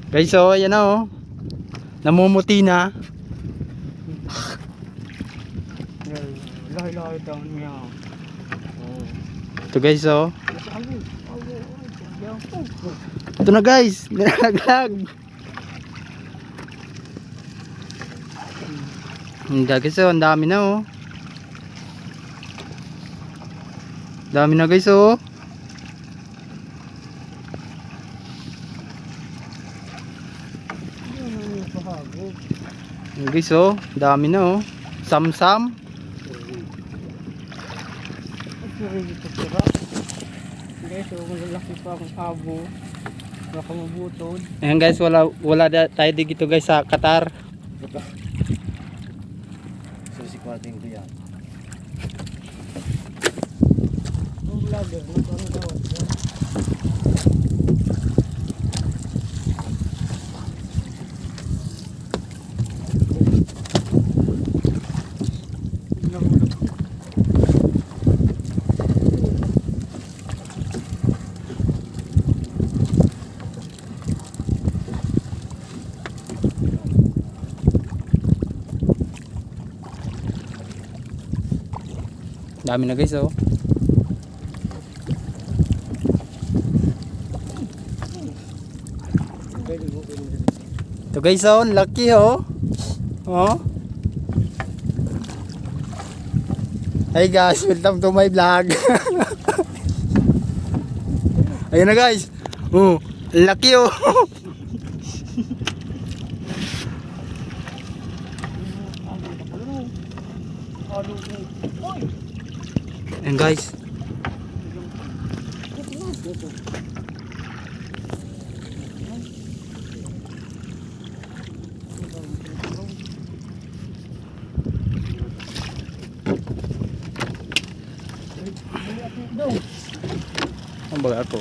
Guys, so ayan na oh. Namumuti na. Lahi-lahi down niya. Ito guys, oh. Ito na guys, nilaglag. Hindi guys, oh, ang dami na oh. Dami na guys, oh. Guys, oh, dami na oh. Sam-sam. Guys, so malalaki pa ang habo. Baka mabutod. Ayan guys, wala tayo dito guys sa Qatar. Susikwating ko yan. Ang vlogger, ano daw? Dami na guys, oh. Ito guys, oh, lucky oh. Oh. Hey guys, welcome to my vlog. Ayun na guys. Oh, lucky oh. Ayan guys. Ang baga ako.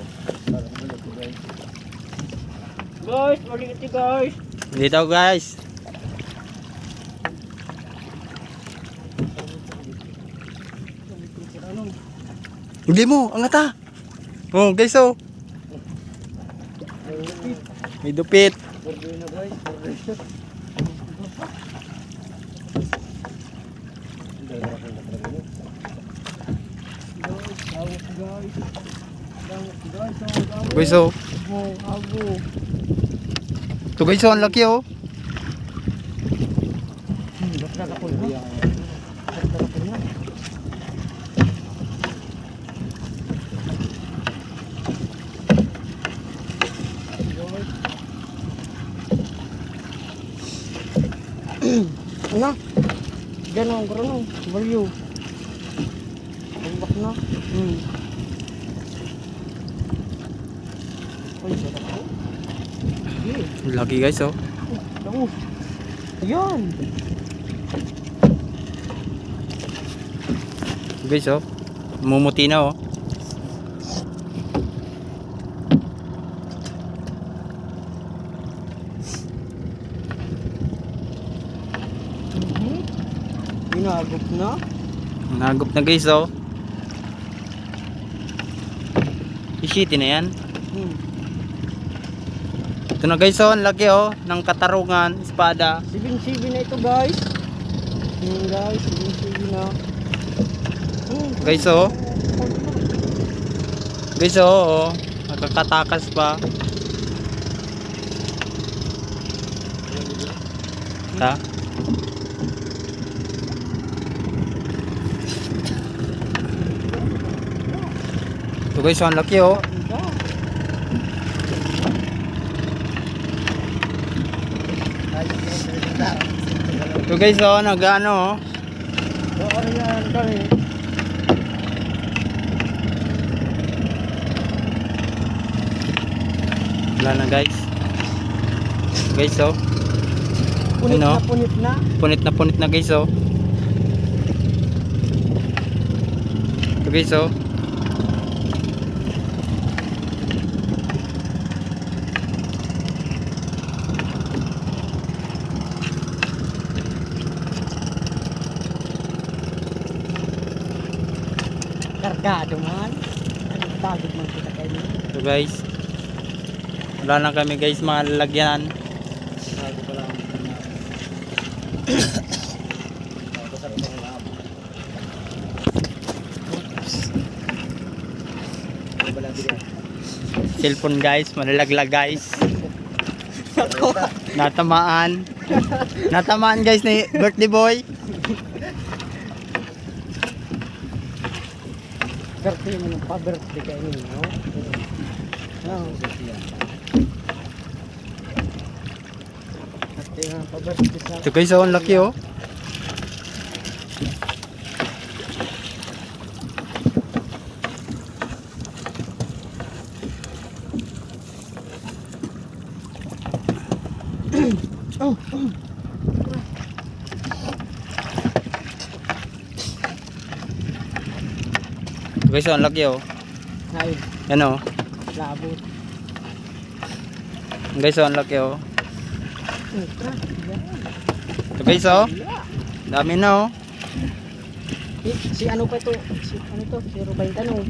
Guys, maliit ni guys. Dito guys. Hindi mo, angat ah. Oh guys, oh. May dupit. Guys, oh. Ito guys, oh, ang laki oh. Ano? Ganong, ganong, value. Tumbak na. Ay, sarap po. Laki guys, oh. Ayan. Guys, oh. Mumuti na, oh. Ginagop na. Nagop na guys, oh. Isiti na yan. Ito na guys, oh. Ang laki, oh. Ng katarungan, espada. 7-7 na ito guys. Guys, 7-7 na. Guys, oh. Guys, oh, oh. Nakakatakas pa. Ha? Ito guys, oh, ang laki, oh. Ito guys, oh, nag-ano, oh. Ayan kami. Wala na guys. Guys, oh. Punit Ano? na punit na. Punit na guys, oh. Ito guys, oh. Kargado man. Tagod man kita kayo. Ito guys. Wala na kami guys mga lalagyan. Bago pa lang. Masarap ng lab. Ano ba lang dito? Cellphone guys, malalaglag guys. Natamaan. Natamaan guys ni birthday boy. Birthday mo ng pa-birthday kayo ninyo. Oo. Birthday nga pa-birthday sa... Ito guys, oh, ang laki oh. Ito guys, oh, ang laki oh. Ay, Yan oh. labot. Guys, oh, ang laki oh. Ultra. Yan. Ito guys, oh. Dami na oh. Si ano pa ito? Si ano to? Si Rubain Tanong.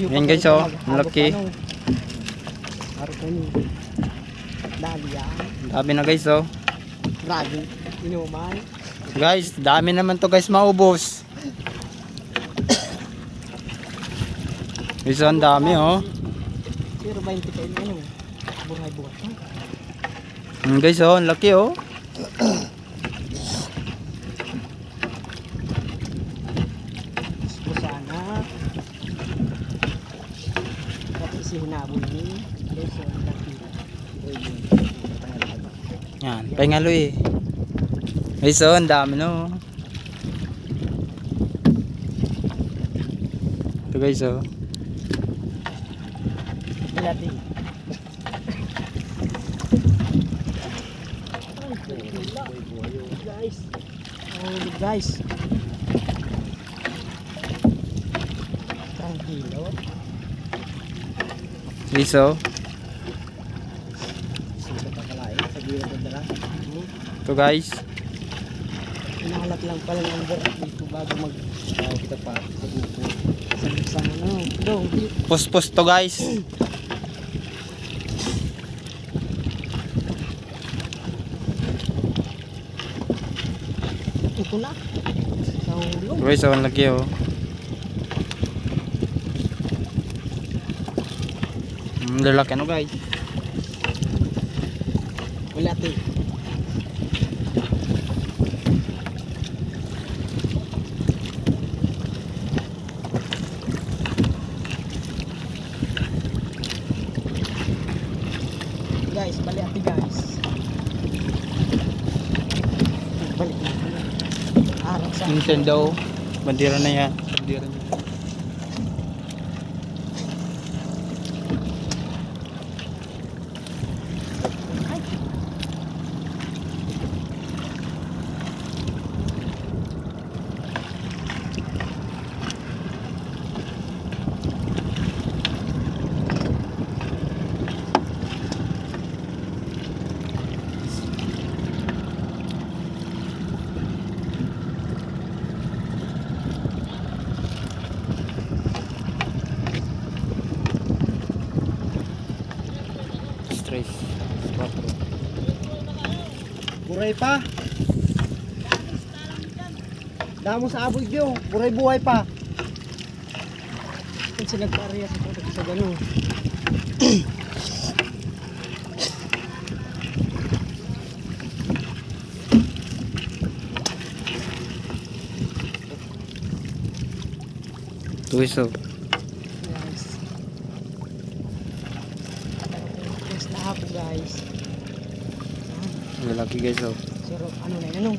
Yan guys, oh. Ang laki. Araw ko ni. Dali yan. Dami na guys oh. Grabe. Inuman. Guys, dami naman to guys maubos. Guys, oh, ang dami oh. Si Rubain kita ano. Buhay-buhay. Guys, oh, ang laki oh. Sana. Tapos si hinabol ni. Guys, so ang laki. Yan, pahingalo eh. Guys, oh, ang dami no. Ito guys, oh. Malati. Guys. Oh, guys. Tranquilo. Guys, oh. Ito guys. Hinahalap lang pala ng dito bago mag Kita pa sa buko. sa ano. Dong, Puspos to guys. ito na. Sa ulo. Guys, oh, ang laki oh. Lalaki ano guys. Malati. Guys, malati guys. Balik na. Araw sa Nintendo. Bandira na yan. Bandira na. Stress. 4. Buray pa. Damo sa aboy diyo. Buray buhay pa. kasi nagpa-area sa ganun. Tuwiso. Guys. Tapos na ako guys. Lalaki guys oh. Pero ano na yun?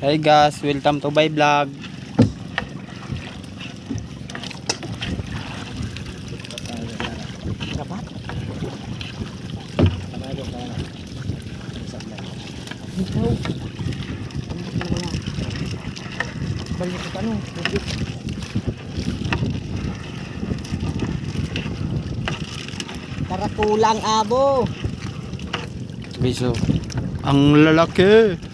Hey guys, welcome to my vlog. Dapat? Ikaw. likod ano. Bukit. Tara kulang abo. Okay, so Ang lalaki.